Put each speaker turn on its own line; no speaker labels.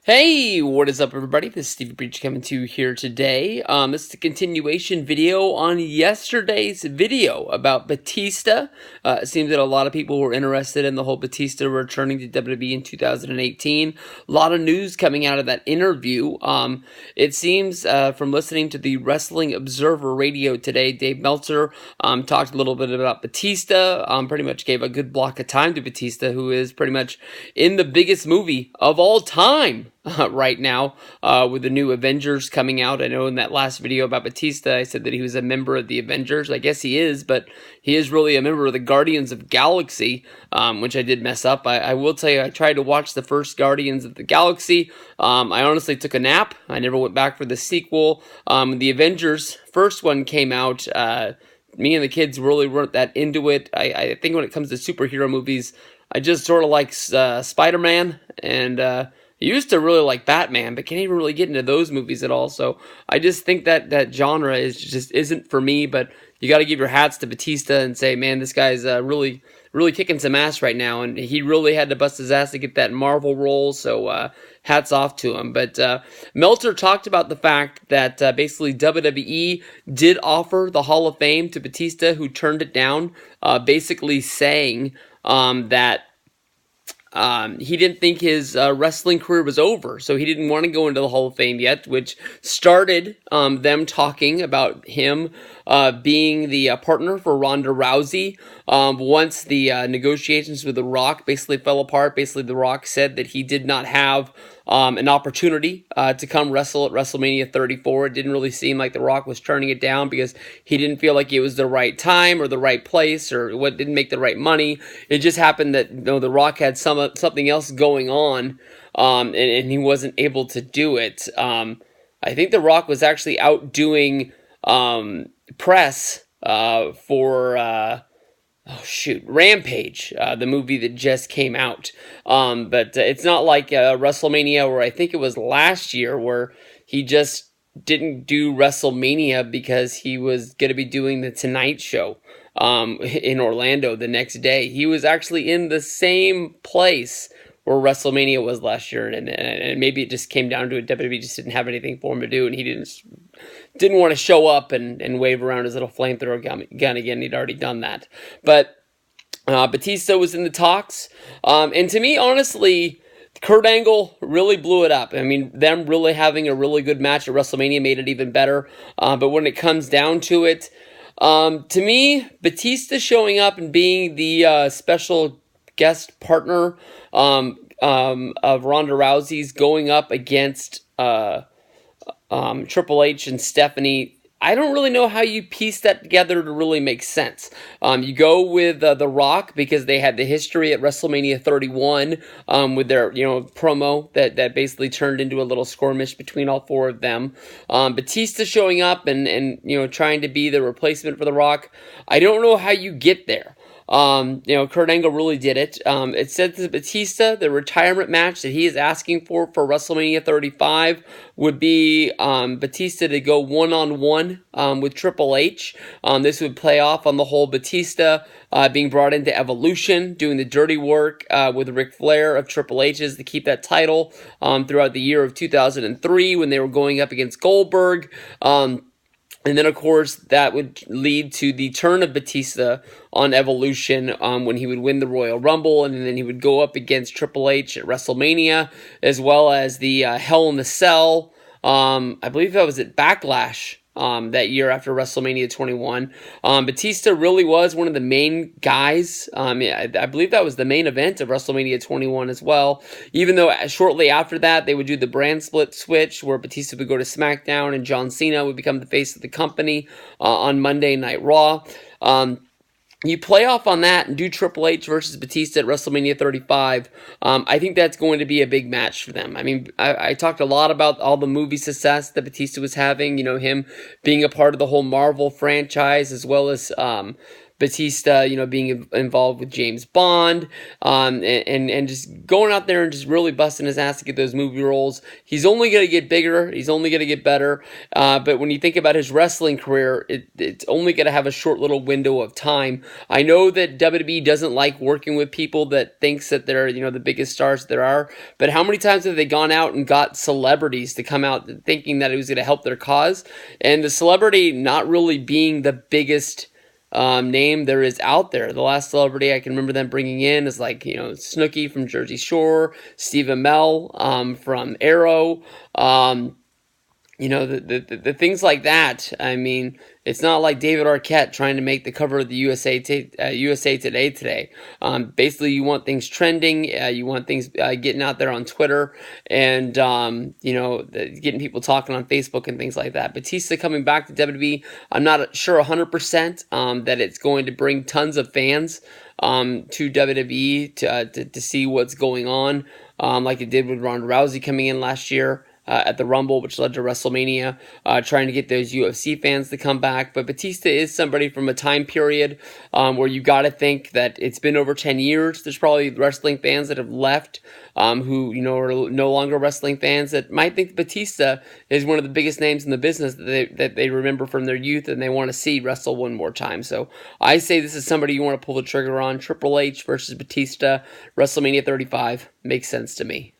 Hey, what is up, everybody? This is Stevie Breach coming to you here today. This is a continuation video on yesterday's video about Batista. It seems that a lot of people were interested in the whole Batista returning to WWE in 2018. A lot of news coming out of that interview. It seems from listening to the Wrestling Observer Radio today, Dave Meltzer talked a little bit about Batista. Pretty much gave a good block of time to Batista, who is pretty much in the biggest movie of all time. Right now, with the new Avengers coming out. I know in that last video about Batista, I said that he was a member of the Avengers. I guess he is, but he is really a member of the Guardians of the Galaxy, which I did mess up. I will tell you, I tried to watch the first Guardians of the Galaxy. I honestly took a nap. I never went back for the sequel. The Avengers first one came out. Me and the kids really weren't that into it. I think when it comes to superhero movies, I just sort of like Spider-Man and I used to really like Batman, but can't even really get into those movies at all. So I just think that genre isn't for me. But you got to give your hats to Batista and say, man, this guy's really kicking some ass right now, and he really had to bust his ass to get that Marvel role. So hats off to him. But Meltzer talked about the fact that basically WWE did offer the Hall of Fame to Batista, who turned it down, basically saying that. He didn't think his wrestling career was over, so he didn't want to go into the Hall of Fame yet, which started them talking about him being the partner for Ronda Rousey. Once the negotiations with The Rock basically fell apart, basically The Rock said that he did not have an opportunity to come wrestle at WrestleMania 34. It didn't really seem like The Rock was turning it down because he didn't feel like it was the right time or the right place or what didn't make the right money. It just happened that The Rock had something else going on, and he wasn't able to do it. I think The Rock was actually out doing press for Rampage, the movie that just came out. But it's not like WrestleMania, where I think it was last year, where he just didn't do WrestleMania because he was going to be doing the Tonight Show in Orlando the next day. He was actually in the same place where WrestleMania was last year, and maybe it just came down to it. WWE just didn't have anything for him to do, and he didn't want to show up and wave around his little flamethrower gun again. He'd already done that. But Batista was in the talks, and to me, honestly, Kurt Angle really blew it up. I mean, them really having a really good match at WrestleMania made it even better. But when it comes down to it, to me, Batista showing up and being the special guest partner of Ronda Rousey's going up against Triple H and Stephanie, I don't really know how you piece that together to really make sense. You go with The Rock because they had the history at WrestleMania 31 with their promo that basically turned into a little skirmish between all four of them. Batista showing up and trying to be the replacement for The Rock. I don't know how you get there. Kurt Angle really did it. It said to Batista, the retirement match that he is asking for WrestleMania 35 would be Batista to go one-on-one with Triple H. This would play off on the whole Batista being brought into Evolution, doing the dirty work with Ric Flair of Triple H's to keep that title throughout the year of 2003 when they were going up against Goldberg. And then, of course, that would lead to the turn of Batista on Evolution when he would win the Royal Rumble, and then he would go up against Triple H at WrestleMania, as well as the Hell in the Cell. I believe that was at Backlash that year after WrestleMania 21. Batista really was one of the main guys. I believe that was the main event of WrestleMania 21 as well, even though shortly after that they would do the brand split switch where Batista would go to SmackDown and John Cena would become the face of the company on Monday Night Raw. You play off on that and do Triple H versus Batista at WrestleMania 35. I think that's going to be a big match for them. I mean, I talked a lot about all the movie success that Batista was having, him being a part of the whole Marvel franchise, as well as Batista, being involved with James Bond, and just going out there and just really busting his ass to get those movie roles. He's only going to get bigger. He's only going to get better. But when you think about his wrestling career, it's only going to have a short little window of time. I know that WWE doesn't like working with people that thinks that they're, the biggest stars there are. But how many times have they gone out and got celebrities to come out thinking that it was going to help their cause? And the celebrity not really being the biggest name there is out there. The last celebrity I can remember them bringing in is like, Snooki from Jersey Shore, Steve Amell from Arrow, the things like that. I mean, it's not like David Arquette trying to make the cover of the USA Today today. Basically, you want things trending. You want things getting out there on Twitter, and getting people talking on Facebook and things like that. Batista coming back to WWE, I'm not sure 100% that it's going to bring tons of fans to WWE to see what's going on, like it did with Ronda Rousey coming in last year. At the Rumble, which led to Wrestlemania, trying to get those UFC fans to come back. But Batista is somebody from a time period where you got to think that it's been over 10 years. There's probably wrestling fans that have left who, are no longer wrestling fans that might think Batista is one of the biggest names in the business that they remember from their youth and they want to see wrestle one more time. So I say this is somebody you want to pull the trigger on. Triple H versus Batista, WrestleMania 35 makes sense to me.